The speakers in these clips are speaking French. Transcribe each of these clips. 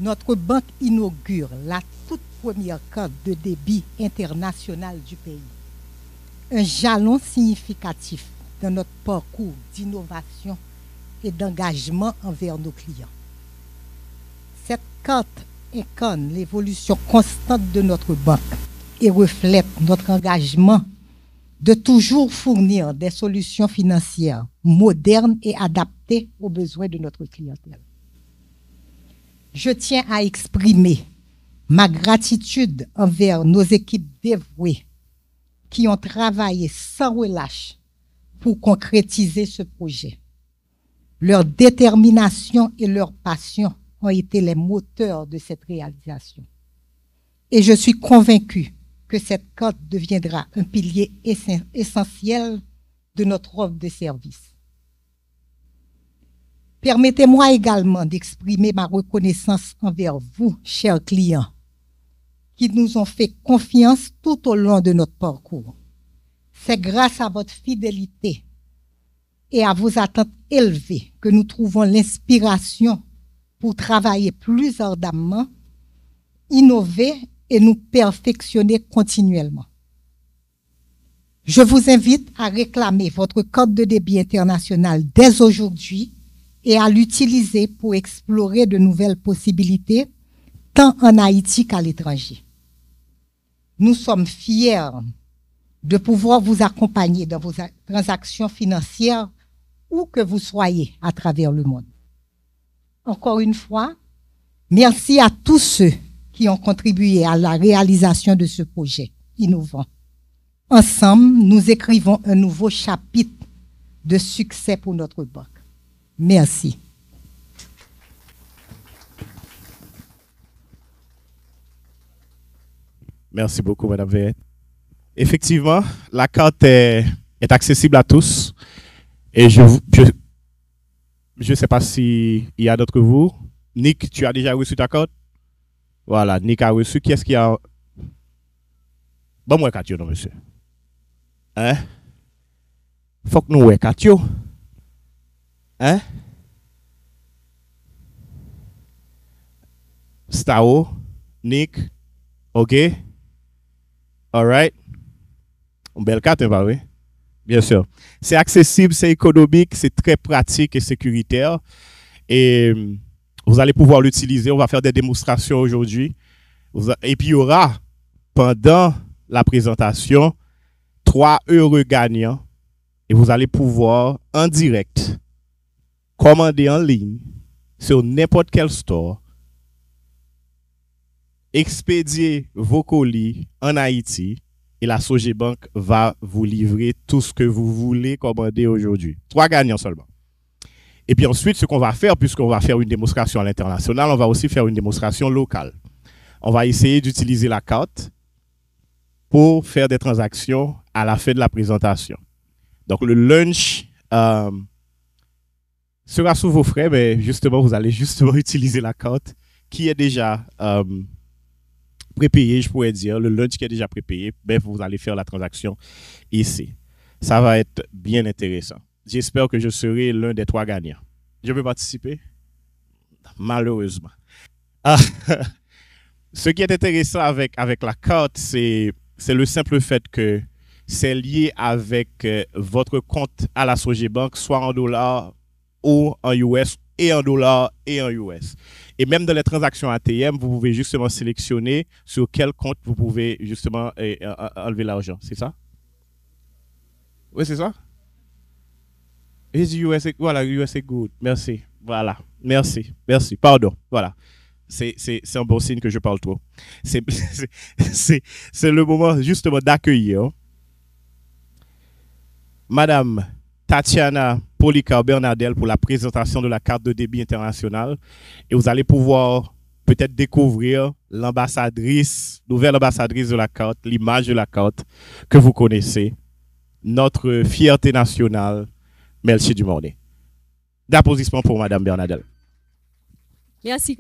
Notre banque inaugure la toute première carte de débit internationale du pays, un jalon significatif dans notre parcours d'innovation et d'engagement envers nos clients. Cette carte incarne l'évolution constante de notre banque et reflète notre engagement de toujours fournir des solutions financières modernes et adaptées aux besoins de notre clientèle. Je tiens à exprimer ma gratitude envers nos équipes dévouées qui ont travaillé sans relâche pour concrétiser ce projet. Leur détermination et leur passion ont été les moteurs de cette réalisation. Et je suis convaincue que cette carte deviendra un pilier essentiel de notre offre de service. Permettez-moi également d'exprimer ma reconnaissance envers vous, chers clients, qui nous ont fait confiance tout au long de notre parcours. C'est grâce à votre fidélité et à vos attentes élevées que nous trouvons l'inspiration pour travailler plus ardemment, innover et nous perfectionner continuellement. Je vous invite à réclamer votre code de débit international dès aujourd'hui et à l'utiliser pour explorer de nouvelles possibilités, tant en Haïti qu'à l'étranger. Nous sommes fiers de pouvoir vous accompagner dans vos transactions financières où que vous soyez à travers le monde. Encore une fois, merci à tous ceux qui ont contribué à la réalisation de ce projet innovant. Ensemble, nous écrivons un nouveau chapitre de succès pour notre banque. Merci. Merci beaucoup, Madame Veillette. Effectivement, la carte est accessible à tous. Et je ne sais pas s'il y a d'entre vous. Nick, tu as déjà reçu ta carte? Voilà, Nick a reçu. Qui est-ce qui a... Bon, moi, Katio, non, monsieur. Hein? Faut que nous, ouais, Katio. Hein? Stao, Nick, OK? All right? Une belle carte, pas oui? Bien sûr. C'est accessible, c'est économique, c'est très pratique et sécuritaire. Et vous allez pouvoir l'utiliser. On va faire des démonstrations aujourd'hui. Et puis, il y aura, pendant la présentation, 3 heureux gagnants. Et vous allez pouvoir, en direct, commander en ligne sur n'importe quel store, expédier vos colis en Haïti et la Sogebank va vous livrer tout ce que vous voulez commander aujourd'hui. 3 gagnants seulement. Et puis ensuite, ce qu'on va faire, puisqu'on va faire une démonstration à l'international, on va aussi faire une démonstration locale. On va essayer d'utiliser la carte pour faire des transactions à la fin de la présentation. Donc le lunch sera sous vos frais, mais justement, vous allez justement utiliser la carte qui est déjà prépayée, je pourrais dire. Le lunch qui est déjà prépayé, ben, vous allez faire la transaction ici. Ça va être bien intéressant. J'espère que je serai l'un des 3 gagnants. Je peux participer? Malheureusement. Ah, ce qui est intéressant avec la carte, c'est le simple fait que c'est lié avec votre compte à la Sogebank, soit en dollars ou en US, et en dollars et en US. Et même dans les transactions ATM, vous pouvez justement sélectionner sur quel compte vous pouvez justement enlever l'argent. C'est ça? Oui, c'est ça? Is USA, voilà, USA good. Merci. Voilà. Merci. Merci. Pardon. Voilà. C'est un bon signe que je parle trop. C'est le moment justement d'accueillir Madame Tatiana Policar Bernardel pour la présentation de la carte de débit international. Et vous allez pouvoir peut-être découvrir l'ambassadrice, nouvelle ambassadrice de la carte, l'image de la carte que vous connaissez, notre fierté nationale, Melchi Dumornay. D'applaudissements pour Madame Bernardel. Merci.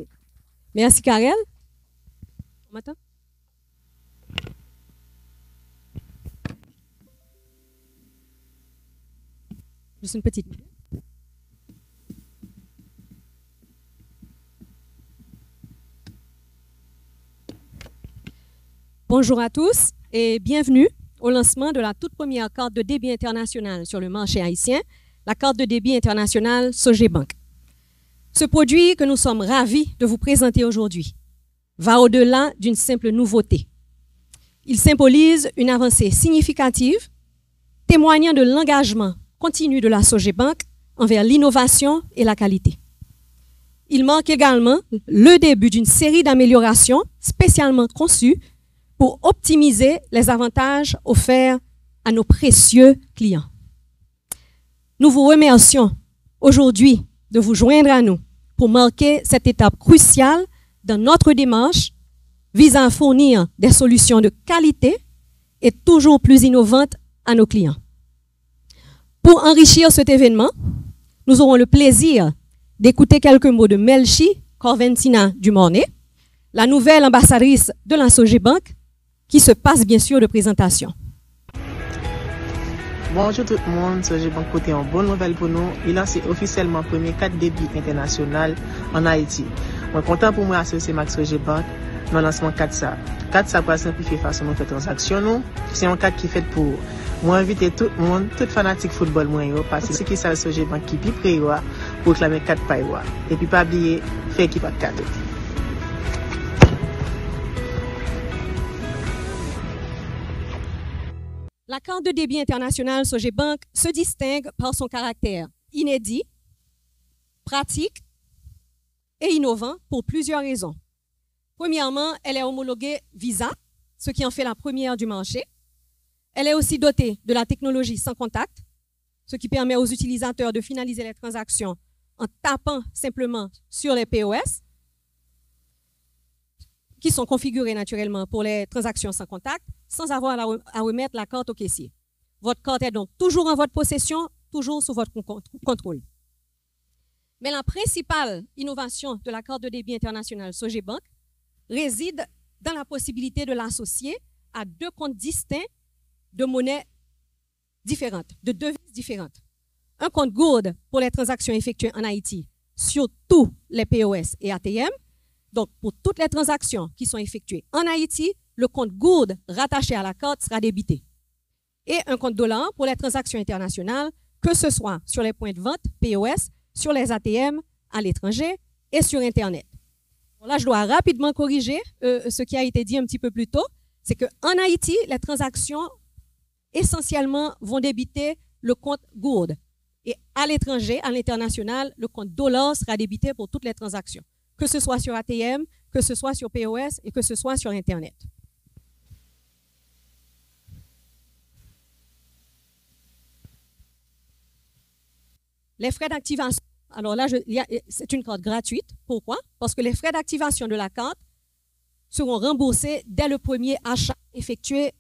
Merci, Karel. On m'attend? Juste une petite minute. Bonjour à tous et bienvenue au lancement de la toute première carte de débit internationale sur le marché haïtien, la carte de débit internationale Sogebank. Ce produit que nous sommes ravis de vous présenter aujourd'hui va au-delà d'une simple nouveauté. Il symbolise une avancée significative, témoignant de l'engagement continu de la Sogebank envers l'innovation et la qualité. Il marque également le début d'une série d'améliorations spécialement conçues pour optimiser les avantages offerts à nos précieux clients. Nous vous remercions aujourd'hui de vous joindre à nous pour marquer cette étape cruciale dans notre démarche visant à fournir des solutions de qualité et toujours plus innovantes à nos clients. Pour enrichir cet événement, nous aurons le plaisir d'écouter quelques mots de Melchi Corventina Dumornay, la nouvelle ambassadrice de la Sogebank, qui se passe bien sûr de présentation. Bonjour tout le monde, Sogebank côté en bonne nouvelle pour nous. Il lance officiellement le premier 4 débit international en Haïti. Je suis content pour moi associer avec Sogebank dans le lancement 4 ça. 4 ça pour simplifier façon de faire transaction. C'est un 4 qui est fait pour moi inviter tout le monde, tout fanatique football moi parce que c'est qui ça Sogebank qui plus près pour clamer 4 paille et puis pas oublier faire équipe à 4. La carte de débit international Sogebank se distingue par son caractère inédit, pratique et innovant pour plusieurs raisons. Premièrement, elle est homologuée Visa, ce qui en fait la première du marché. Elle est aussi dotée de la technologie sans contact, ce qui permet aux utilisateurs de finaliser les transactions en tapant simplement sur les POS, qui sont configurés naturellement pour les transactions sans contact, sans avoir à remettre la carte au caissier. Votre carte est donc toujours en votre possession, toujours sous votre contrôle. Mais la principale innovation de la carte de débit international Sogebank réside dans la possibilité de l'associer à 2 comptes distincts de monnaies différentes, de devises différentes. Un compte Gourde pour les transactions effectuées en Haïti sur tous les POS et ATM. Donc, pour toutes les transactions qui sont effectuées en Haïti, le compte Gourde rattaché à la carte sera débité. Et un compte dollar pour les transactions internationales, que ce soit sur les points de vente, POS, sur les ATM, à l'étranger et sur Internet. Bon, là, je dois rapidement corriger ce qui a été dit un petit peu plus tôt. C'est qu'en Haïti, les transactions essentiellement vont débiter le compte Gourde. Et à l'étranger, à l'international, le compte dollar sera débité pour toutes les transactions, que ce soit sur ATM, que ce soit sur POS et que ce soit sur Internet. Les frais d'activation, alors là, c'est une carte gratuite. Pourquoi? Parce que les frais d'activation de la carte seront remboursés dès le premier achat effectué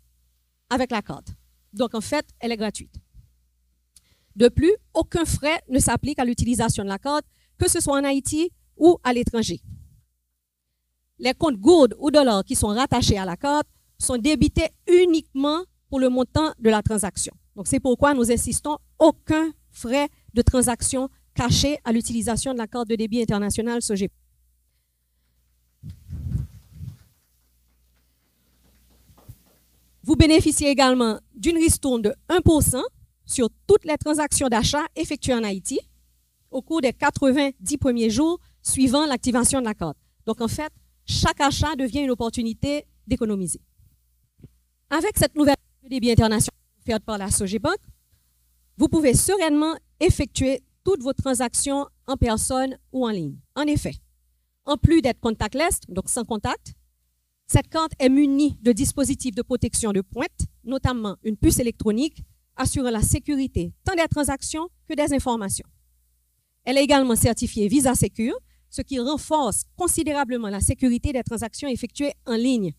avec la carte. Donc, en fait, elle est gratuite. De plus, aucun frais ne s'applique à l'utilisation de la carte, que ce soit en Haïti ou à l'étranger. Les comptes Gourde ou dollars qui sont rattachés à la carte sont débités uniquement pour le montant de la transaction. Donc, c'est pourquoi nous insistons aucun frais de transaction caché à l'utilisation de la carte de débit international Sogebank. Vous bénéficiez également d'une ristourne de 1% sur toutes les transactions d'achat effectuées en Haïti au cours des 90 premiers jours suivant l'activation de la carte. Donc, en fait, chaque achat devient une opportunité d'économiser. Avec cette nouvelle carte de débit international offerte par la Sogebank, vous pouvez sereinement effectuer toutes vos transactions en personne ou en ligne. En effet, en plus d'être contactless, donc sans contact, cette carte est munie de dispositifs de protection de pointe, notamment une puce électronique, assurant la sécurité tant des transactions que des informations. Elle est également certifiée Visa Secure, ce qui renforce considérablement la sécurité des transactions effectuées en ligne.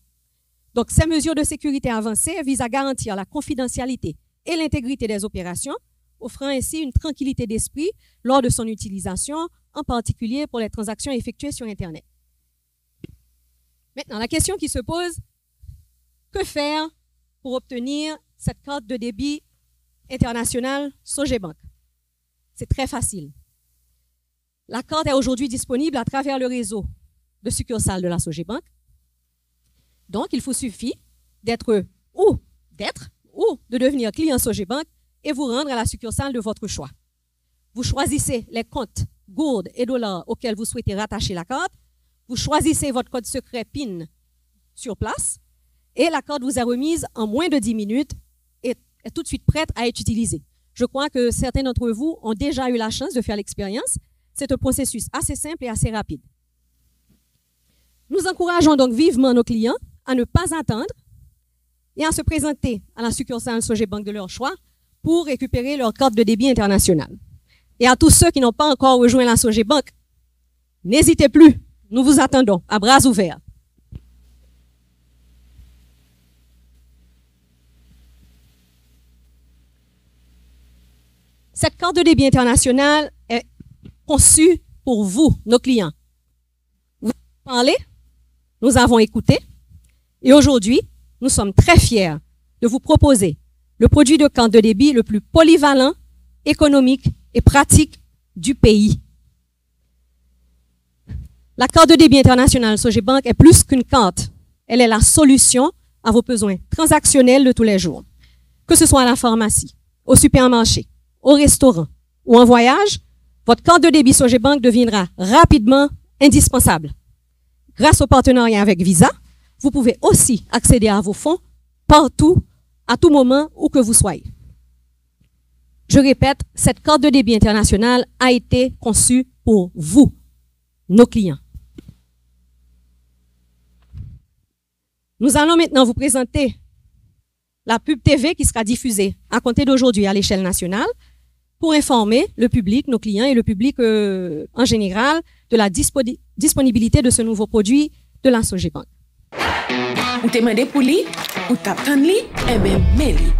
Donc, ces mesures de sécurité avancées visent à garantir la confidentialité et l'intégrité des opérations, offrant ainsi une tranquillité d'esprit lors de son utilisation, en particulier pour les transactions effectuées sur Internet. Maintenant, la question qui se pose, que faire pour obtenir cette carte de débit internationale Sogebank? C'est très facile. La carte est aujourd'hui disponible à travers le réseau de succursales de la Sogebank. Donc, il vous suffit d'être ou de devenir client Sogebank et vous rendre à la succursale de votre choix. Vous choisissez les comptes gourdes et dollars auxquels vous souhaitez rattacher la carte. Vous choisissez votre code secret PIN sur place et la carte vous est remise en moins de 10 minutes et est tout de suite prête à être utilisée. Je crois que certains d'entre vous ont déjà eu la chance de faire l'expérience. C'est un processus assez simple et assez rapide. Nous encourageons donc vivement nos clients à ne pas attendre et à se présenter à la succursale Sogebank de leur choix pour récupérer leur carte de débit international. Et à tous ceux qui n'ont pas encore rejoint la Sogebank, n'hésitez plus, nous vous attendons à bras ouverts. Cette carte de débit international est conçue pour vous, nos clients. Vous avez parlé, nous avons écouté, et aujourd'hui, nous sommes très fiers de vous proposer le produit de carte de débit le plus polyvalent, économique et pratique du pays. La carte de débit internationale Sogebank est plus qu'une carte. Elle est la solution à vos besoins transactionnels de tous les jours. Que ce soit à la pharmacie, au supermarché, au restaurant ou en voyage, votre carte de débit Sogebank deviendra rapidement indispensable. Grâce au partenariat avec Visa, vous pouvez aussi accéder à vos fonds partout, à tout moment, où que vous soyez. Je répète, cette carte de débit international a été conçue pour vous, nos clients. Nous allons maintenant vous présenter la pub TV qui sera diffusée à compter d'aujourd'hui à l'échelle nationale pour informer le public, nos clients et le public en général de la disponibilité de ce nouveau produit de la Sogebank. Ou te demandé pour lui, ou t'attends lui, eh bien, mais lui.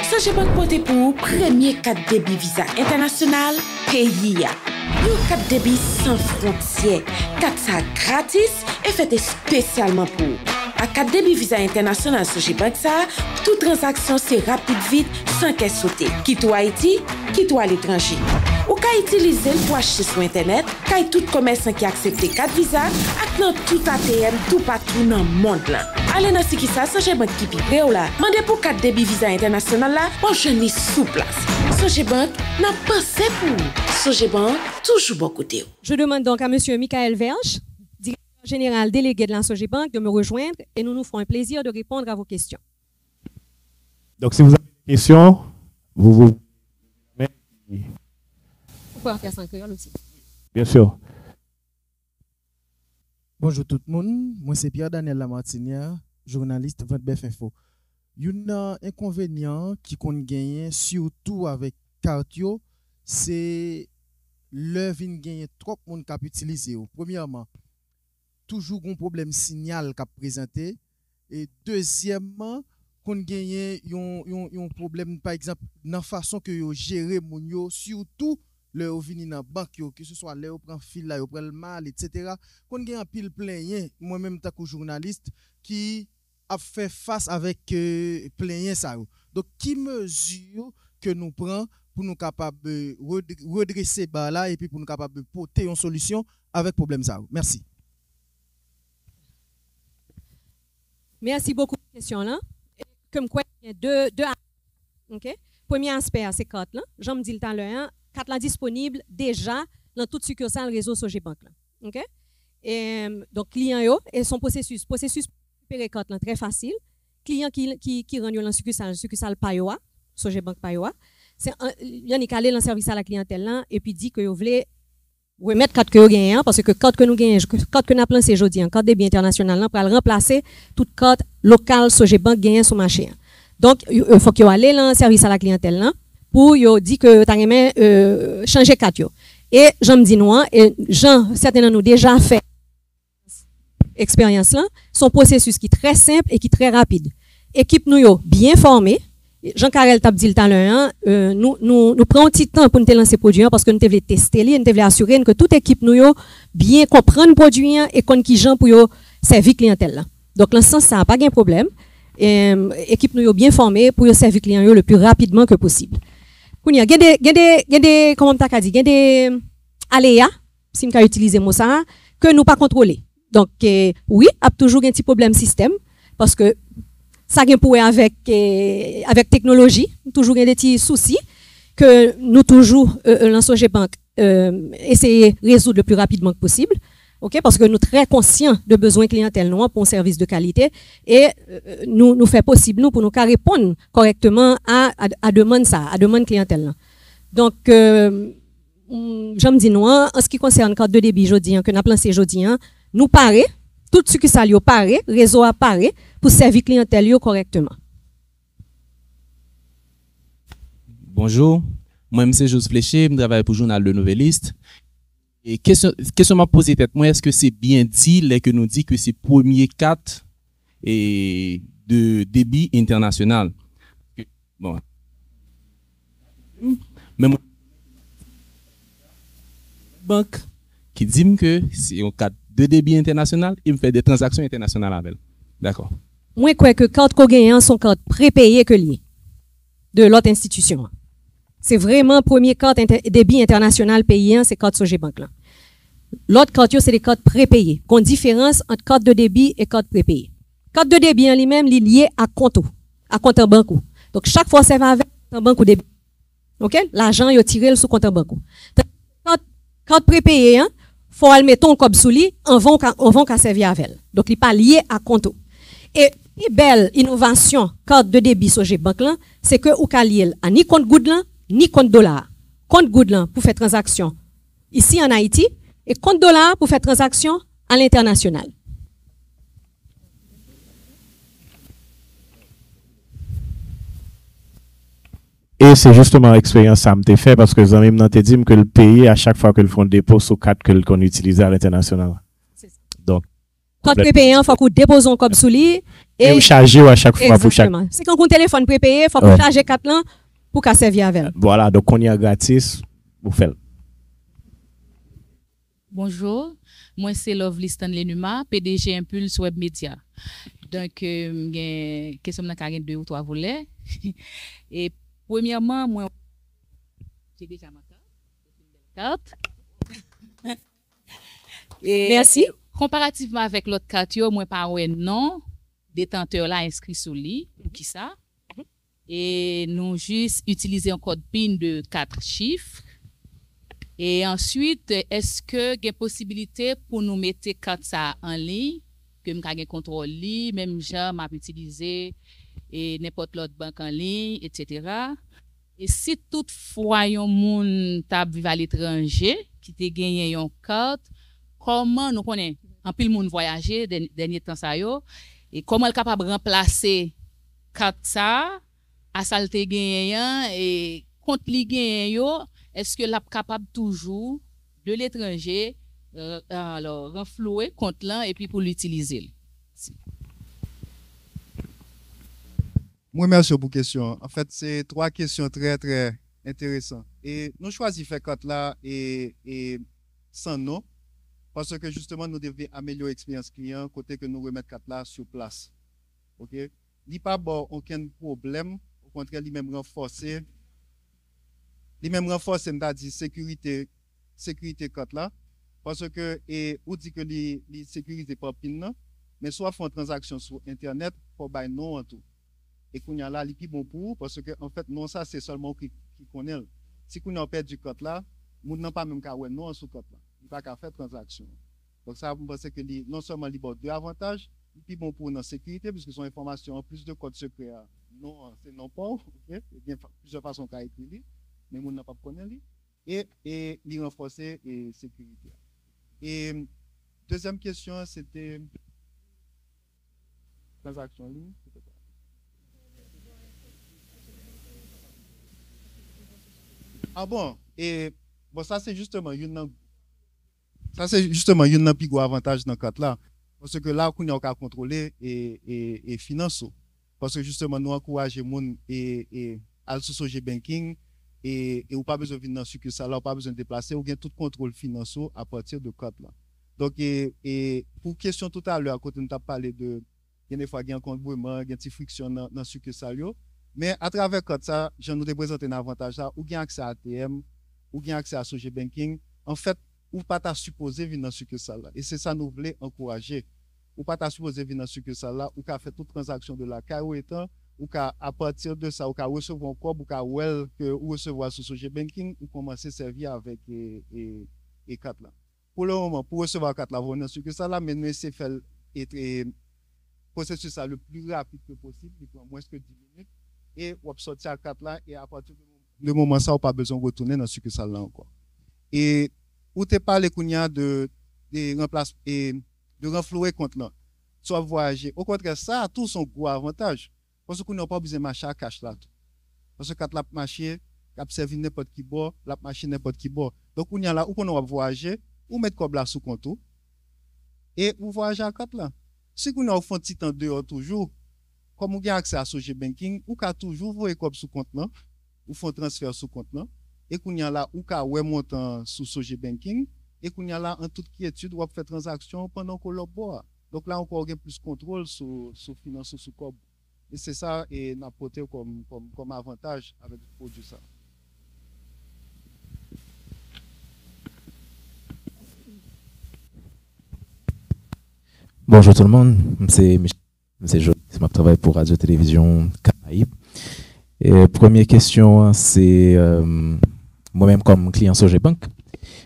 Sogebank porté pour premier 4 débit Visa international pays. Un 4 débit sans frontières, 4 ça gratis et fait spécialement pour. À 4 débit Visa international Sogebank ça, toute transaction c'est rapide vite sans qu'elle saute. Quitte à Haïti, quitte à l'étranger. Ou qu'à utiliser pour acheter sur internet, qu'à tout commerçant qui accepte 4 Visa, ak nan tout ATM tout partout dans le monde là. Allez dans ce qui ça Sogebank qui pipe ou là. Mandez pour 4 débit Visa international là, pour jeune sous place. Sogebank n'a pensé pour. Sogebank toujours bon côté. Je demande donc à monsieur Michael Verge, directeur général délégué de la Sogebank, de me rejoindre et nous nous ferons un plaisir de répondre à vos questions. Donc, si vous avez des questions, vous pouvez faire ça en créole aussi. Bien sûr. Bonjour tout le monde, moi c'est Pierre-Daniel Lamartinière, journaliste 20BF Info. Il y a un inconvénient qui qu'on gagne surtout avec Cartio, c'est le vin gagne trop de monde qui utiliser. Premièrement, toujours un problème signal qu'a présenté et deuxièmement, qu'on gagne un problème par exemple dans la façon que yo gérer mon yo surtout le vini dans banque que ce soit là prend fil là prend le mal etc. qu'on gagne un pile plein moi même tant que journaliste qui a fait face avec plein ça. Donc qui mesure que nous prend pour nous capable redresser bas là et puis pour nous capable porter une solution avec problème ça. Merci. Merci beaucoup pour cette question là. Comme quoi il y a deux OK. Premier aspect c'est carte là, j'en me dis tout à l'heure, carte là disponible déjà dans toute succursale réseau Sogebank là. OK? Et donc client yo et son processus récupérer carte là très facile. Client qui rend dans succursale Payoa, Sogebank Payoa, c'est yannick aller dans service à la clientèle là et puis dit que vous voulez remettre carte que vous gagnez parce que carte que nous gagnons, carte que nous avons lancé aujourd'hui, carte débit international là pour remplacer toute carte locale Sogebank gagnée sur marché. Donc il faut que vous allez dans service à la clientèle là pour yo dit que tu aimé changer carte yo. Et j'en me dis nous et Jean certainement nous déjà fait expérience là, son processus qui est très simple et qui est très rapide. Équipe nous yo bien formée. Jean Carel t'a dit tout à l'heure, nous prenons un petit temps pour nous lancer produit parce que nous devons tester, nous devons assurer que toute équipe nous yo bien comprendre produit et qu'on qui gens pour yo servir clientèle là. Donc dans ce sens ça n'a pas de problème. Équipe nous yo bien formée pour yo servir client yo le plus rapidement que possible. Il y a des comment t'as dit, il y a des aléas si m'ka utiliser mot ça que nous pas contrôler. Donc oui, a toujours un petit problème système parce que ça vient pour avec technologie, toujours il y a des petits soucis que nous toujours lançons chez banque essayer de résoudre le plus rapidement que possible. OK, parce que nous sommes très conscients de besoins clientèle nous pour un service de qualité et nous fait possible nous pour nous répondre correctement à demande ça, à demande clientèle là. Donc j'aime dire nous en ce qui concerne carte de débit jodi que nous avons lancé jodi nous paraît tout ce que ça lui paraît, réseau apparaît pour servir clientèle yo correctement. Bonjour, moi c'est Joseph Fléché, je travaille pour le journal Le Nouvelliste. Et question m'a posé tête moi, est-ce que c'est bien dit là que nous dit que c'est premier 4 et de débit international? Bon. Même banque qui dit que c'est un 4 de débit international, il me fait des transactions internationales avec elle. D'accord. Moi crois que carte qu'on gagne sont cartes prépayées que liées de l'autre institution. C'est vraiment premier carte débit international payé, c'est carte Sogebank là. L'autre carte c'est des cartes prépayées. Qu'on différence entre carte de débit et carte prépayée. Carte de débit en lui-même lié à compte en banque. Donc chaque fois ça va avec un banque ou débit. OK? L'argent yo tiré sur compte en banque. Carte prépayée faut aller mettre ton comme sous lui en vont qu'à servir avec elle. Donc il pas lié à compte. Et une belle innovation carte de débit Sogebank là, c'est que ou ka lié à ni compte goud là ni compte dollar. Compte goud là pour faire transaction ici en Haïti et compte dollar pour faire transaction à l'international. Et c'est justement l'expérience ça m'a fait parce que les amis m'ont dit que le pays à chaque fois que le font dépôt sur carte qu'on utilise à l'international. Donc carte prépayé, faut qu'on dépose comme sous lui et charger à chaque fois pour chaque. C'est quand on téléphone prépayé, faut qu'on charger carte là pour qu'à servir avec. Voilà, donc on y a gratis pour faire. Bonjour, moi c'est Lovely Stanley Numa, PDG Impulse Web Media. Donc, question de 2 ou 3 volets. Et premièrement, moi, j'ai déjà ma carte. Et merci. Comparativement avec l'autre carte, moi, pas un nom, détenteur là inscrit sur lui, pour qui ça? Et nous juste utiliser un code PIN de 4 chiffres. Et ensuite, est-ce que il y a possibilité pour nous mettre carte ça en ligne, que nous avons contrôle li, même genre m'a utilisé et n'importe l'autre banque en ligne, etc. Et si toutefois un monde t'a vivre à l'étranger qui te gagné une carte, comment nous connaît en pile monde voyager dernier temps ça yo et comment elle capable remplacer carte ça à ça te gagné et compte li gagné yo, est-ce que l'a capable toujours de l'étranger alors renflouer compte là et puis pour l'utiliser? Moi, merci pour la question. En fait, c'est 3 questions très, très intéressantes. Et nous choisissons faire carte là et sans nom, parce que justement, nous devons améliorer l'expérience client, côté que nous remettons carte là sur place. OK? Il n'y a pas bon, aucun problème. Au contraire, il même renforcer. Il même renforcer, c'est-à-dire sécurité carte là. Parce que, et, ou dit que les sécurités par PIN, mais soit font transaction sur Internet, pour bailler non en tout. Et qu'on y a là, l'équipe bon pour, parce que, en fait, non, ça, c'est seulement qui connaît. Si qu'on a perdu carte là, nous n'avons pas même qu'à ouais non sur carte là. Il n'y a pas qu'à faire transaction. Donc, ça, je pense que non seulement il y a 2 avantages, et puis bon pour la sécurité, puisque son information en plus de code secret, non, c'est non pas, ok? Il y a plusieurs façons qu'à écrire, mais nous n'avons pas connaître. Et il renforcer et sécurité. Et deuxième question, c'était transaction en ligne. Ah bon, et bon, ça c'est justement une plus gros avantage dans le cadre là. Parce que là, on a contrôler et financer. Parce que justement, nous encourageons les gens et à le banking et ou pas besoin de venir dans succursale là, ou pas besoin de déplacer, ou bien tout contrôle financier à partir de cadre là. Donc, et pour question tout à l'heure, quand on a parlé de, il y a des fois, il y a un encombrement, il y a une friction dans le succursale. Mais à travers ça, je nous ai présenté un avantage là, ou bien accès à ATM, ou bien accès à Sogebanking. En fait, ou pas ta supposé venir dans ce succursale là. Et c'est ça nous voulons encourager. ou pas ta supposé venir dans succursale là, ou qu'a fait toute transaction de la caille étant, ou qu'a à partir de ça, ou qu'a recevoir un corps, ou qu'a well que ou recevoir sur social banking, ou commencer à servir avec et carte là. Pour le moment, pour recevoir carte là, vous venez dans succursale là, mais nous essayons de faire et processus ça le plus rapide que possible, il prend moins que 10 minutes, et on sortir à carte là, et à partir de moment ça, on n'a pas besoin de retourner dans succursale là encore. Et ou te parlé de remplacer et de renflouer compte là, soit voyager. Au contraire, ça a tout son gros avantage. Parce qu'on n'a pas besoin de marcher à cash là. Parce que quand la marché, cap servir n'importe qui bord, la machine n'importe qui bord. Donc on y a là où on va voyager, ou mettre comme là sous compte et ou voyager à carte là. Si on a au fond petit temps dehors toujours, comme on a accès à social banking, ou qu'a toujours voyer comme sous compte là, ou font transfert sous compte là, et qu'on y a là ou qu'a ouais montant sous social banking, et qu'on y a là en toute quiétude, on fait transaction pendant qu'on le boit. Donc là encore on a plus contrôle sur finance sous corps. Et c'est ça et n'a porté comme avantage avec le produit ça. Bonjour tout le monde, c'est Joël, je travaille pour Radio-Télévision Caraïbes. Et première question, c'est moi-même comme client Sogebank.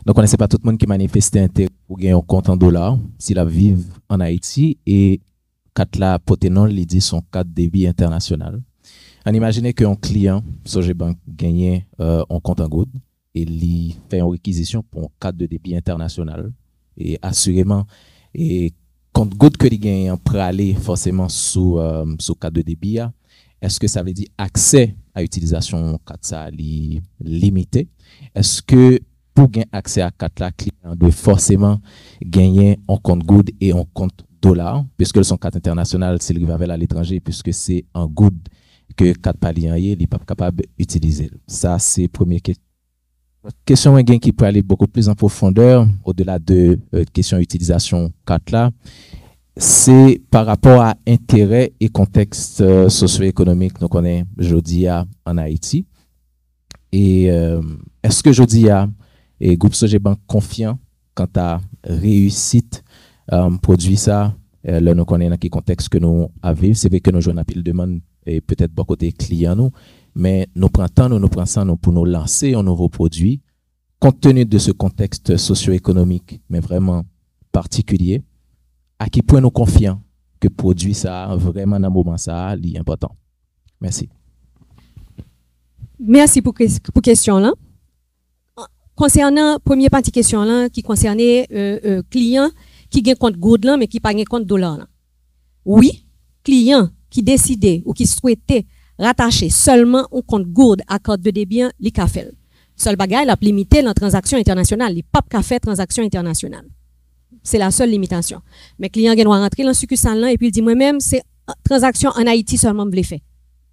Donc on ne sait pas tout le monde qui manifeste intérêt pour gagner un compte en dollars s'il a vivre en Haïti et quand la potenon lui dit son carte débit international. On imagine qu'un client Sogebank gagne un compte en good et lui fait une réquisition pour un carte de débit international et assurément et compte good que il gagne pour aller forcément sous carte de débit. Est-ce que ça veut dire accès à l'utilisation carte ça limité? Est-ce que pour gagner accès à carte là, client doit forcément gagner un compte good et un compte dollar, puisque son carte internationale, c'est le rival à l'étranger, puisque c'est un good que carte palien il n'est pas capable d'utiliser. Ça, c'est première question. Question qui peut aller beaucoup plus en profondeur, au-delà de question utilisation carte là, c'est par rapport à intérêt et contexte socio-économique nous connaît aujourd'hui en Haïti. Et est-ce que aujourd'hui et groupe Sogebank confiant quant à réussite produit ça là nous connaît dans quel contexte que nous avons, c'est vrai que nous jouons un pile de demande et peut-être pas côté client nous, mais nous prenons temps nous prenons ça pour nous lancer un nouveau produit compte tenu de ce contexte socio-économique mais vraiment particulier. À quel point nous confions que produit ça vraiment dans le moment ça est important. Merci. Merci pour question là. Concernant première partie question là qui concernait client qui gagne compte good là mais qui pas gagne compte dollar là. Oui, client qui décidait ou qui souhaitait rattacher seulement un compte good à carte de débit li ka fait. Seul bagage la limité dans transaction internationale, li pas ka fait transaction internationale. C'est la seule limitation. Mais client doit rentrer dans succursale là et puis il dit moi-même c'est transaction en Haïti seulement me fait.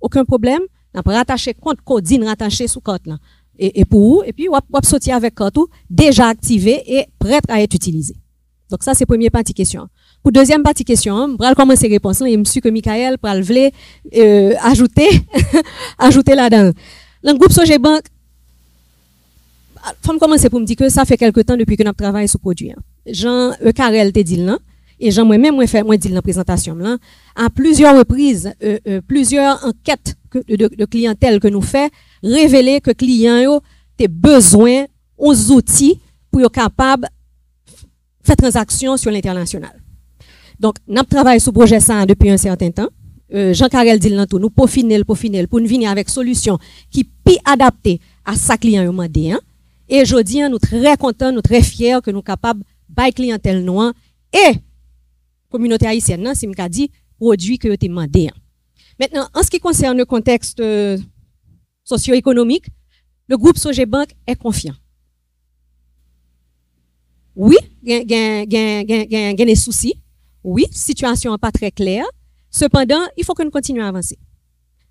Aucun problème, on peut rattacher compte codine rattaché sous compte là. Et pour et puis on sortir avec compte déjà activé et prêt à être utilisé. Donc ça c'est première partie question. Pour deuxième partie question, on va commencer réponse là et monsieur que Michael pral vle ajouter là-dedans. Le groupe Sogebank faut commencer pour me dire que ça fait quelque temps depuis que nous travaillons sur produit. Jean Karel te dit là et Jean moi-même moi dit dans la présentation là à plusieurs reprises plusieurs enquêtes de clientèle que nous fait révéler que clients yo te besoin aux outils pour être capable faire transaction sur l'international. Donc nous travaillons sur projet ça depuis un certain temps. Jean Karel dit là tout nous peaufiner pour nous venir avec solution qui plus adaptée à sa client yo mandé hein. Et aujourd'hui, nous très contents, nous très fiers que nous sommes capables de clientèle noire et communauté haïtienne, c'est me dit produit que vous avez demandé. Maintenant, en ce qui concerne le contexte socio-économique, le groupe Sogebank est confiant. Oui, il y a des soucis. Oui, situation n'est pas très claire. Cependant, il faut que nous continuions à avancer.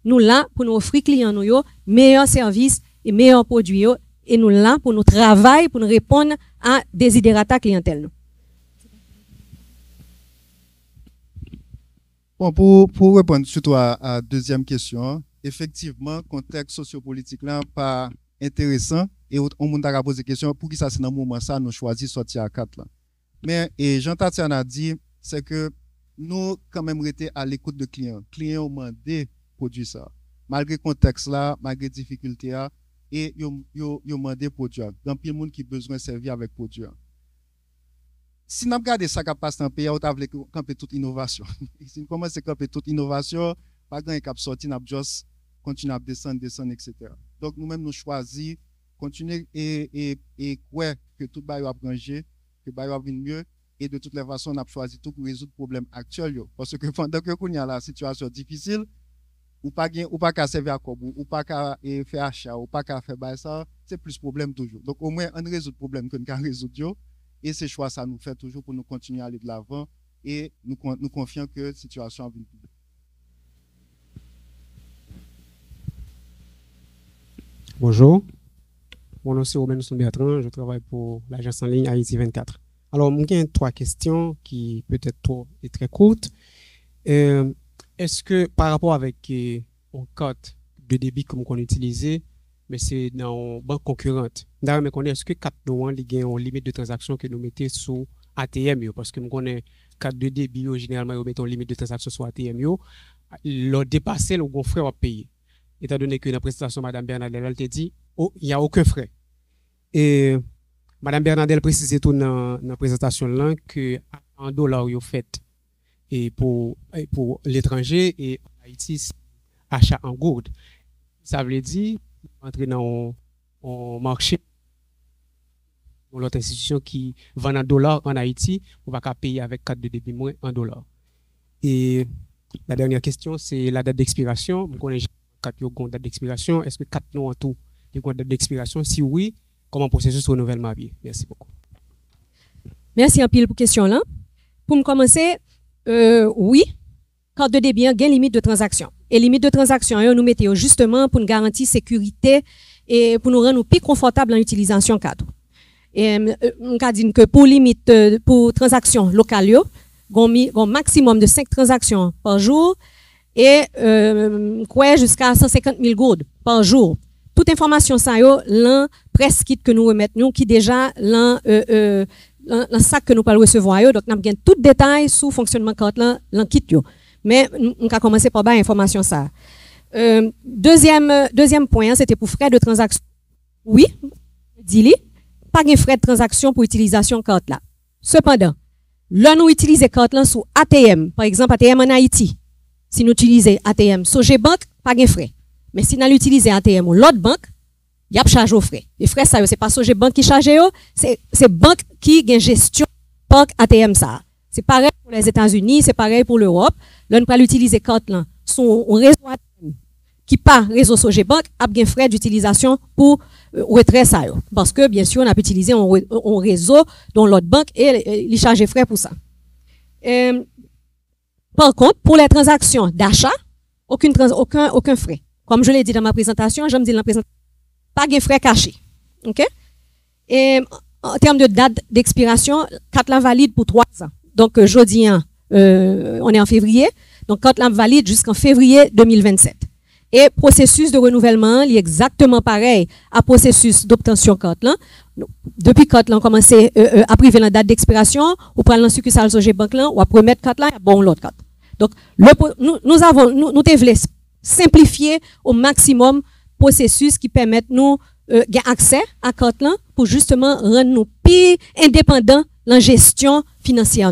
Nous là pour nous offrir clients nous meilleurs services et meilleurs produits. Et nous là pour nous travailler, pour nous répondre à des desiderata clientèle. Bon, pour répondre surtout à la deuxième question, effectivement, contexte sociopolitique là pas intéressant et on m'a posé la question pour qui ça c'est dans le moment ça nous choisir sortir à 4 là. Mais et Jean Tatiana a dit c'est que nous quand même été à l'écoute de clients. Clients ont demandé produit ça. Malgré contexte là, malgré difficulté là, et ils ont demandé produit. Dans pile monde qui besoin de servir avec produit. Si nous regardons ça qui passe dans le pays, on a camper toute innovation. Si nous commençons à camper toute innovation, pas grand cap sorti, nous juste continuer à descendre, etc. Donc nous-mêmes nous choisissons continuer et croire que tout va ranger, que va venir mieux. Et de toutes les façons, on a choisi tout pour résoudre le problème actuel. Parce que pendant que nous avons la situation difficile, ou pas qu'à servir à Kobo, ou pas qu'à faire achat, ou pas qu'à faire ça, c'est plus problème toujours. Donc au moins, on résout le problème que nous avons résoudre. Et ces choix, ça nous fait toujours pour nous continuer à aller de l'avant. Et nous confions que la situation va venir plus. Bonjour, mon nom c'est Romain Bertrand, je travaille pour l'agence en ligne Haïti 24. Alors, j'ai 3 questions qui peut-être très courtes. Est-ce que par rapport avec une carte de débit comme on utilisait, mais c'est dans une banque concurrente, est-ce que 4 nous ont une limite de transaction que nous mettons sur ATM? Parce que nous connaissons 4 de débit, généralement, nous mettons une limite de transaction sur ATM. Le dépasser, le frais à payer. Étant donné que dans la présentation, Mme Bernadette, elle te dit, il n'y a aucun frais. Et Mme Bernadette précisait tout dans la présentation là que en dollars vous fait et pour l'étranger et en Haïti c'est achat en gourde. Ça veut dire entrer dans un marché pour l'autre institution qui vend en dollars en Haïti, on va payer avec 4 de débit moins en dollars. Et la dernière question c'est la date d'expiration. Vous connaissez 4 date d'expiration. Est-ce que 4 non en tout une date d'expiration? Si oui, comment processus renouvellement bien? Merci beaucoup. Merci en pile pour question là. Pour me commencer, oui, carte de débit a une limite de transaction. Et limite de transaction, nous mettons justement pour nous garantir sécurité et pour nous rendre plus confortable dans l'utilisation cadre. Et on a dit que pour limite pour transaction locale, un maximum de 5 transactions par jour et jusqu'à 150 000 gourdes par jour. Toute information ça l'un presse kit que nous remettons qui déjà l'un sac que nous pouvons recevoir donc nous avons tout détail sur fonctionnement carte l'un kit yo. Mais on va commencer par bas information ça. Deuxième point c'était pour frais de transaction. Oui, dis-li, pas de frais de transaction pour utilisation carte là. Cependant, là nous utilisons carte là sous ATM, par exemple ATM en Haïti. Si nous utilisons ATM sur GBank, pas de frais. Mais si nous utilisons ATM ou l'autre banque, il y a charge aux frais. Les frais, ça, c'est pas Soje Bank qui charge, c'est banque qui a gestion banque ATM ça. C'est pareil pour les États-Unis, c'est pareil pour l'Europe. Là, nous pouvons utiliser carte là, son réseau ATM qui pas réseau Soje Bank, a bien frais d'utilisation pour retrait ça. Parce que, bien sûr, on a utilisé un réseau dont l'autre banque et il charge frais pour ça. Par contre, pour les transactions d'achat, aucun frais. Comme je l'ai dit dans ma présentation, je me dis dans la présentation, pas de frais cachés. OK? Et en termes de date d'expiration, carte là valide pour 3 ans. Donc, jeudi, on est en février. Donc, carte là valide jusqu'en février 2027. Et processus de renouvellement, il est exactement pareil à processus d'obtention carte là. Depuis carte là, on commence à priver la date d'expiration, ou prendre la succursale Soje Bank là, ou à remettre carte là, bon l'autre carte. Donc, nous devons simplifier au maximum processus qui permettent nous accès à carte là pour justement rendre nous plus indépendants dans la gestion financière.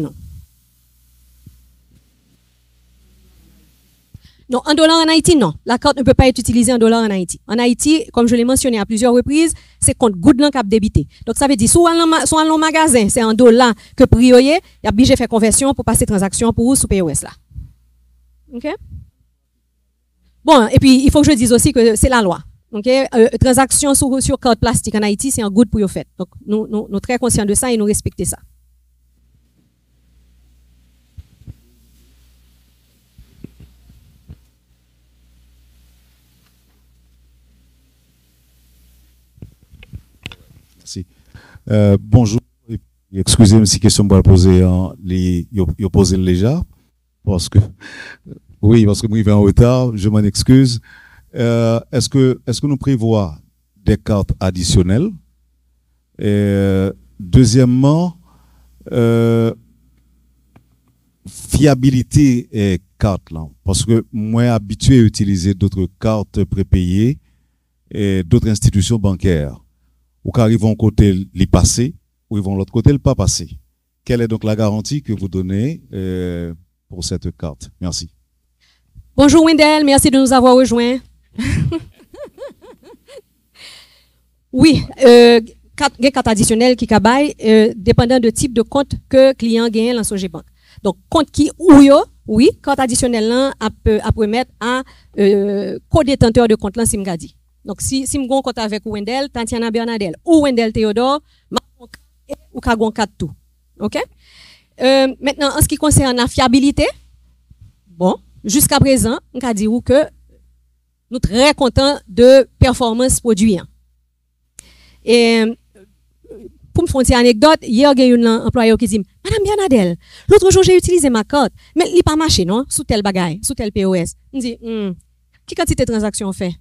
Non, en dollars en Haïti, non. La carte ne peut pas être utilisée en dollars en Haïti. En Haïti, comme je l'ai mentionné à plusieurs reprises, c'est compte good cap débité. Donc, ça veut dire, soit en magasin, c'est en dollars que priorité, il y a obligé de faire conversion pour passer transaction pour vous sous POS là. OK? Bon, et puis, il faut que je dise aussi que c'est la loi. OK? Transaction sur carte plastique en Haïti, c'est un good pour vous fait. Donc, nous sommes très conscients de ça et nous respectons ça. Bonjour, excusez-moi si question pour poser poser déjà parce que oui parce que moi je vais en retard, je m'en excuse. Est-ce que nous prévoit des cartes additionnelles? Deuxièmement, fiabilité carte là, parce que moi habitué à utiliser d'autres cartes prépayées et d'autres institutions bancaires. Ou quand ils vont côté les passer, ou ils vont l'autre côté le pas passer. Quelle est donc la garantie que vous donnez pour cette carte? Merci. Bonjour Wendell, merci de nous avoir rejoints. Oui, carte additionnelle qui cabaye, dépendant de type de compte que client gagne dans Sogebank. Donc, compte qui ou yo, oui, carte additionnelle là, peut permettre à co-détenteur de compte là, si m'gadi. Donc, si m'gon compte avec Wendell, Tatiana Bernadelle, ou Wendell Théodore, ou Kagon 4 tout. OK? Maintenant, en ce qui concerne la fiabilité, bon, jusqu'à présent, on peut dire que nous sommes très contents de performance produit. Et pour me faire une anecdote, hier, il y a eu un employé qui dit, Madame Bernadelle, l'autre jour, j'ai utilisé ma carte, mais il n'a pas marché, non? Sous tel bagaille, sous tel POS. Je dis, qui quantité de transactions on fait?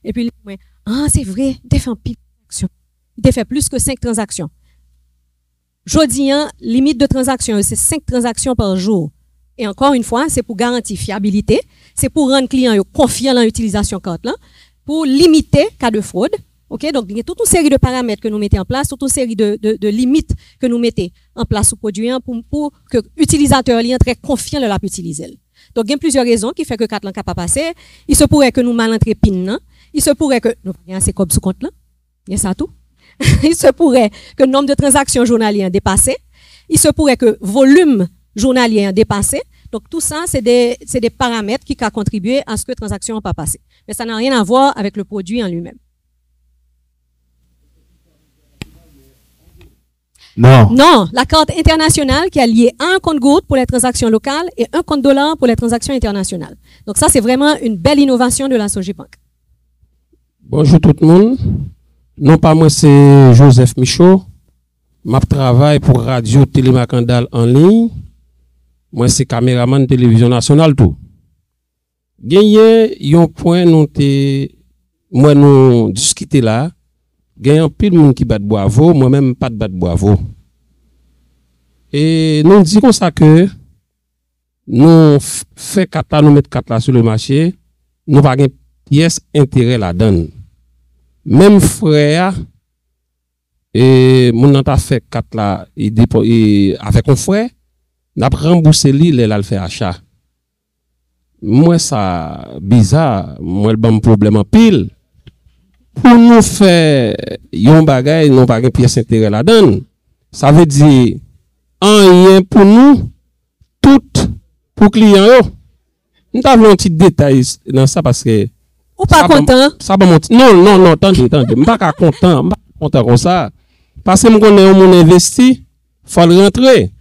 Et puis, il dit, ah, c'est vrai, il a fait un pile de transactions. Il a fait plus que 5 transactions. Jodi, limite de transactions, c'est 5 transactions par jour. Et encore une fois, c'est pour garantir fiabilité, c'est pour rendre client confiant dans l'utilisation de carte là, pour limiter cas de fraude. OK, donc il y a toute une série de paramètres que nous mettons en place, toute une série de limites que nous mettons en place au produit pour que l'utilisateur soit très confiant de la utiliser. Donc il y a plusieurs raisons qui fait que carte là pas passer. Il se pourrait que nous mal entrer pin là, il se pourrait que nous pas assez comme sous compte là. Il y a ça tout. Il se pourrait que le nombre de transactions journalières dépassé, il se pourrait que volume journalier dépassé. Donc tout ça c'est des paramètres qui ont contribué à ce que la transaction n'a pas passé. Mais ça n'a rien à voir avec le produit en lui-même. Non. Non, la carte internationale qui est liée à un compte goutte pour les transactions locales et un compte dollar pour les transactions internationales. Donc ça, c'est vraiment une belle innovation de la Sogebank. Bonjour tout le monde. Non pas moi, c'est Joseph Michaud. Je travaille pour Radio Télémacandal en ligne. Moi, c'est caméraman de télévision nationale tout. Gagné, yon point nous discuter là. Gagne un pile monde qui bat bravo, moi-même pas de bat bravo. Et nous disons comme ça que nous fait carte nous mettre carte là sur le marché, nous pas gain pièce intérêt là-dedans. Même frère et mon n'a fait carte là et avec un frère, n'a remboursé lui là le fait achat. Moi ça bizarre, moi le bon problème en pile. Pour nous faire yon bagay, nous pas de pièce intérêt là-dedans. Ça veut dire rien pour nous, tout pour client yo. Nous avons un petit détail dans ça parce que ou pas content. Ça va monter. Non, attendez, je pas content, comme ça parce que me connais mon investi, faut rentrer.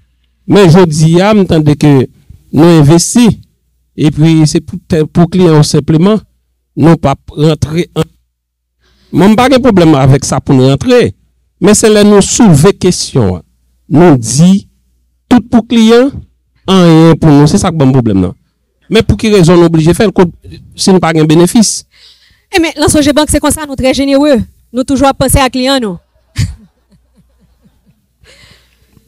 Mais je dis à m'entendre que nous investi et puis c'est pour client simplement non pas rentrer en mon pas de problème avec ça pour nous rentrer, mais c'est là nous soulever question. Nous dit tout pour client, rien pour nous, c'est ça que bon problème là. Mais pour quelle raison nous obligé faire si nous pas un bénéfice? Eh mais la Sogebank c'est comme ça, nous très généreux. Nous toujours penser à client nous.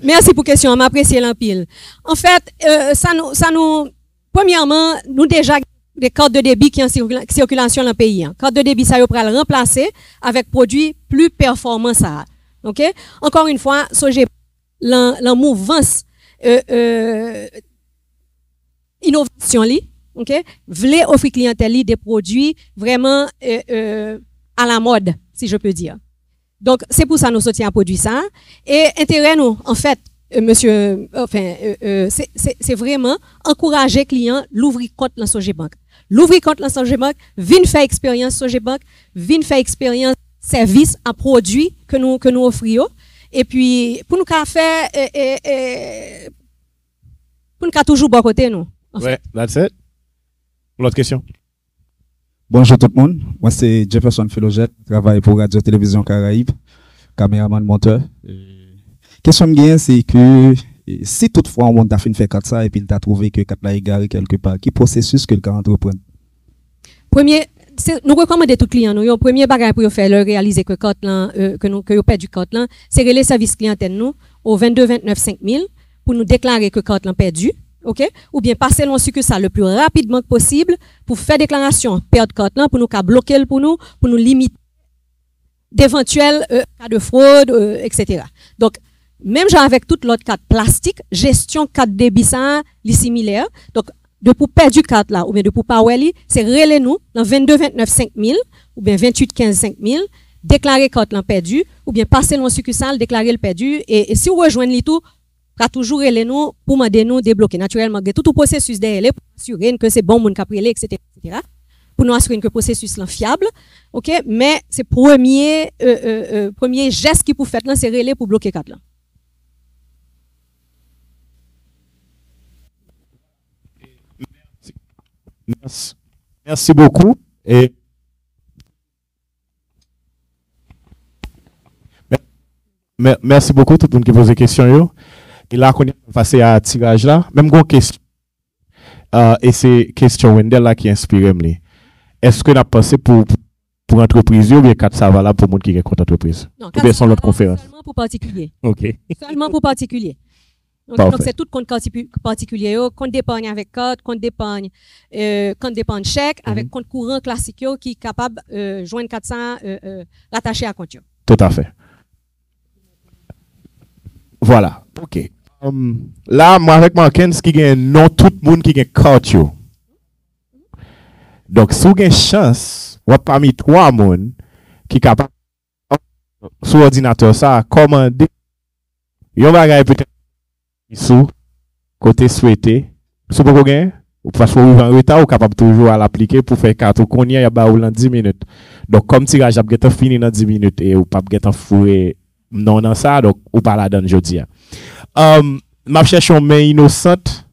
Merci pour question, m'apprécier l'empile. En fait, ça nous premièrement, nous déjà des cartes de débit qui sont en circulation dans le pays. Carte de débit, ça y va le remplacer avec produits plus performants. Ça. OK? Encore une fois, la mouvance innovation, OK? Voulez offrir clientèle des produits vraiment à la mode, si je peux dire. Donc, c'est pour ça que nous soutiens à produit ça. Et intérêt, nous, en fait, monsieur, c'est vraiment encourager clients l'ouvrir compte dans Sogebank. L'ouvrir compte dans Sogebank, vient faire expérience Sogebank, vient faire expérience service à produits que nous offrons. Et puis, pour nous faire, pour nous toujours bon côté, nous. Ouais, that's it. L'autre question. Bonjour tout le monde. Moi, c'est Jefferson Philojet, je travaille pour Radio Télévision Caraïbe, caméraman monteur. Question de c'est que si toutefois on a fait carte ça et puis il a trouvé que carte là est garé quelque part, qui processus que le cas entreprendre? Premier, nous recommandons tout client nous, premier bagage pour faire leur réaliser que carte là que yo perdu carte là, c'est les services clientèle nous au 22 29 5000 pour nous déclarer que carte là perdu, OK? Ou bien passer dans succursale le plus rapidement que possible pour faire déclaration, perdre carte là, pour nous bloquer pour nous limiter d'éventuels cas de fraude, etc. Donc, même genre avec toute l'autre carte plastique, gestion carte débit ça, les similaires. Donc, de pour perdre du carte là, ou bien de pour pas c'est relais nous, dans 22 29 5000, ou bien 28 15 5000, déclarer carte là perdu, ou bien passer dans succursale, déclarer le perdu, et si vous rejoignez tout, pas toujours relais nous, pour demander nous débloquer. Naturellement, tout le processus derrière, pour assurer que c'est bon, mon caprilé, etc., etc., pour nous assurer que le processus est fiable, ok, mais c'est premier geste qui pour faire là, c'est relais pour bloquer carte là. Merci beaucoup. Et merci beaucoup tout le monde qui pose des questions. Et là, on est passé à tirage là. Même une question. Et c'est question Wendell là qui inspire. Est-ce que nous avons pensé pour entreprise ou bien 4 ça va là pour le monde qui est contre entreprise? Non, ou bien sans l'autre conférence? Seulement pour particulier. OK. Seulement pour particulier. Donc c'est tout compte particulier, compte d'épargne avec carte, compte d'épargne chèque, avec compte courant classique qui est capable de joindre 400 rattaché à compte. Tout à fait. Voilà. OK. Là, moi avec Markens qui gagne non tout le monde qui gagne carte. Donc si vous avez une chance, ou parmi 3 personnes qui sont capables sur l'ordinateur ça commander yon bagay peut-être sous côté souhaité sous beaucoup gain ou parce que vous en retard ou capable toujours à l'appliquer pour faire carte qu'on y a ba ou dans 10 minutes. Donc comme tirage a get fini dans 10 minutes et ou pas get fourré non dans ça donc ou pas la donne jodi. M'a cherché une main innocente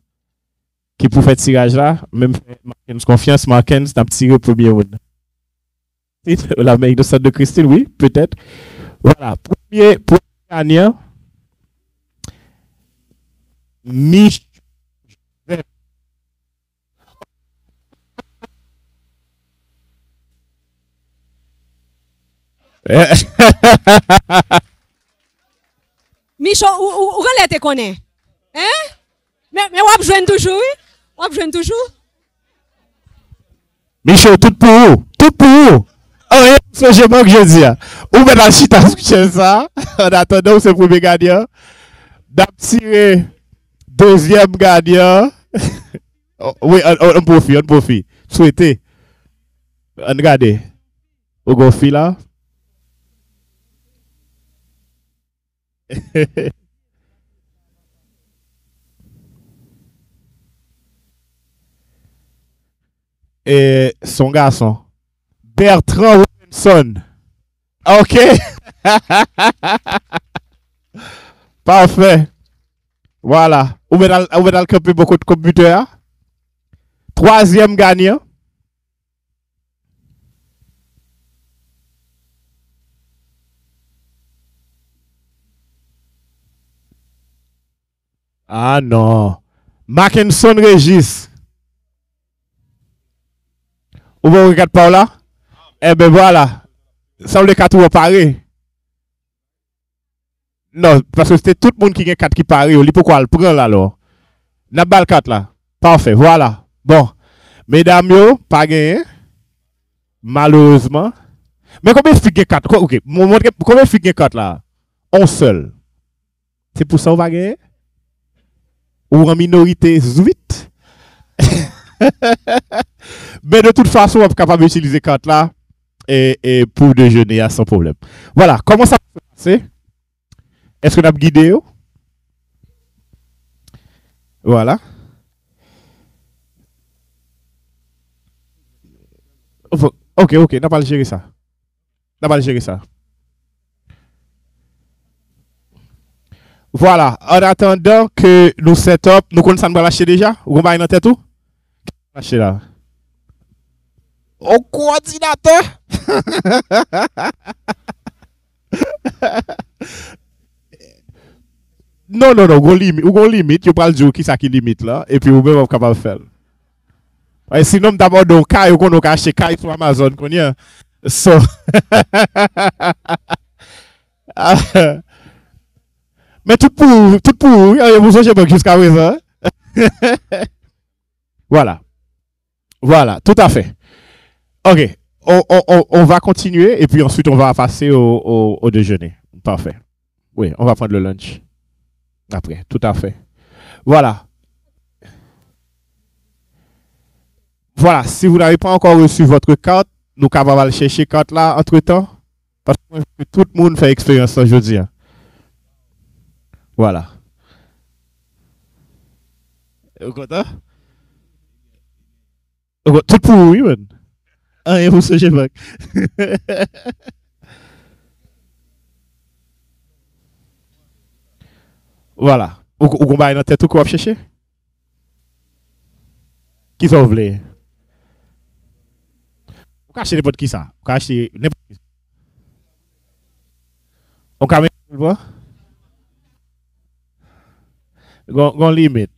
qui pour faire tirage là même Markens confiance Markens n'a tiré premier round. La main innocente de Christine oui, peut-être. Voilà, premier gagnant Mich Micho, où relais te connaît? Hein? Mais on joue toujours, oui? On joue toujours? Micho, tout pour vous. Tout pour vous. Oh, c'est je manque je dis. Ou mettre la chita sur ça. En attendant, c'est le premier gagnant. D'abtirer deuxième gagnant. Oui, on profite. Souhaitez. Regardez. Au gofi là. Et son garçon. Bertrand Robinson. OK. Parfait. Voilà. On va dans le camper beaucoup de computers. Troisième gagnant. Ah non. Mackinson Régis. Vous vous regardez par là? Eh ben voilà. Ça le 4 ou pareil. Non, parce que c'était tout le monde qui a 4 qui pareil. Pourquoi le prendre là alors? N'a pas le 4 là. Parfait, voilà. Bon. Mesdames, yo, pas gagné. Malheureusement. Mais combien de filles 4? Ok. Combien de filles 4 là? On seul. C'est pour ça qu'on va gagner? Ou en minorité 8? Mais de toute façon, on est capable d'utiliser carte là et pour déjeuner sans problème. Voilà, comment ça va se passer? Est-ce qu'on a guidé? Voilà. Ok, n'a pas le gérer ça. Voilà, en attendant que nous set up, nous connaissons pas lâcher déjà? Ou on va y tête tout? Lâcher là. Au coordinateur! Non, on limite, tu parles de qui ça qui limite là, et puis vous même vous capable de faire. Et sinon, d'abord, donc, quand on a acheté Kai sur Amazon, qu'on y a. So. Mais tout pour, vous songez pas jusqu'à présent. Voilà. Voilà, tout à fait. OK. On va continuer et puis ensuite on va passer au déjeuner. Parfait. Oui, on va prendre le lunch. Après, tout à fait. Voilà. Voilà, si vous n'avez pas encore reçu votre carte, nous allons aller chercher carte là entre-temps. Parce que tout le monde fait expérience aujourd'hui. Voilà. Vous content? Tout pour oui, man. Et vous ce GBank. Voilà. Vous avez dans tête tout quoi chercher? Qui ça vous voulez? Vous cachez n'importe qui ça? Vous cachez n'importe qui? On caméra, vous voyez? Gon limite.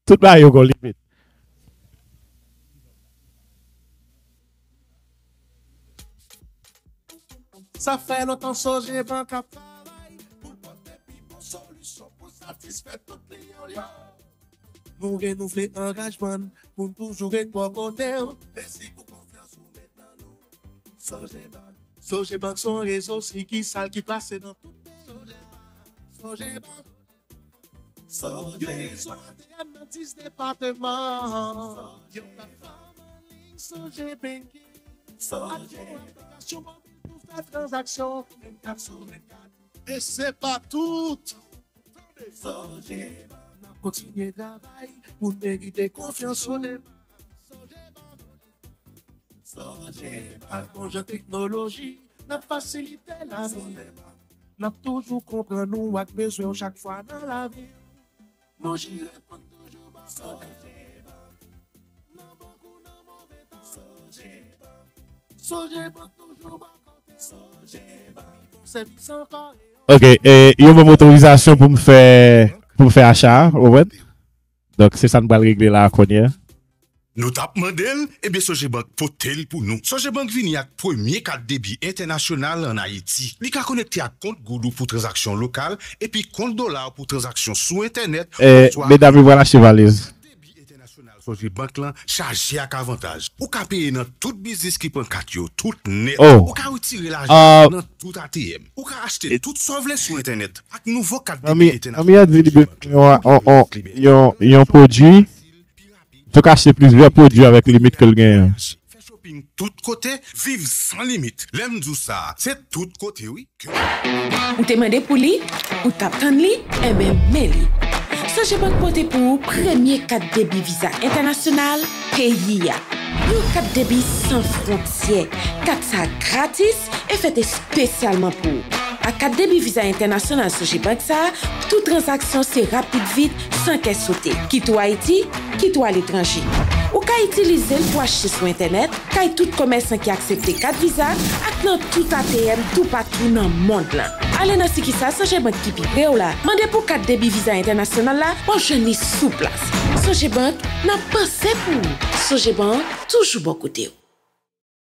Tout là, yo gon limite. Ça fait longtemps que j'ai banque à travail pour porter une solution pour satisfaire tous les clients. Nous renouveler engagement pour toujours être pour côté. Merci pour confiance ou maintenant nous. Sogebank son réseau qui sale qui passe dans tout le Sogebank. Sogebank dans 10 départements. Sogebank. Sogebank. Transaction 24 sur 24. Et c'est pas tout. On continue de travailler pour mériter confiance sur les Sogebank, technologie, n'a facilité la vie. N'a toujours compris nous avec besoin chaque fois dans la vie. Moi j'y réponds toujours pas. Sogebank, n'a beaucoup de mauvais temps. Sogebank toujours pas. OK, et il y a une autorisation pour me faire achat, ouais. Donc c'est ça nous va régler là qu'on y. Nous tap mandel, et bien Sogebank potel pour nous. Sogebank vini ak premier carte débit international en Haïti. Li ka connecté à compte Goudou pour transaction locale et puis compte dollar pour transaction sur internet. Mesdames, voilà chevalise. Sogebank lan chargé ak avantage. Ou ka payer dans tout business qui prend carte yo, tout net. Oh. Ou ka retirer l'argent dans tout ATM. Ou ka acheter tout sauve sur internet ak nouveau carte débit international. Il y a un produit. Tu peux acheter plusieurs produits avec limite que le gain. Fait shopping tout côté, vive sans limite. L'aime tout ça, c'est tout côté oui. Ou te mandé pour lui, ou t'attend lui, et ben meli. Sogebank porté pour premier 4 débit visa international pays. Un 4 débit sans frontières, 4 ça gratis et fait spécialement pour. À 4 débit visa international Sogebank ça, toute transaction c'est rapide vite sans caisse sautée. Quitte à Haïti, quitte à l'étranger. Ou ka utiliser pour acheter sur internet, kay tout commerçant qui accepte 4 visa, ak nan tout ATM tout partout dans le monde là. Allez dans ce qui ça Sogebank qui pipe ou là. Mandez pour 4 débit visa international là, pour jeune sous place. Sogebank n'a pas c'est pour. Sogebank toujours bon côté.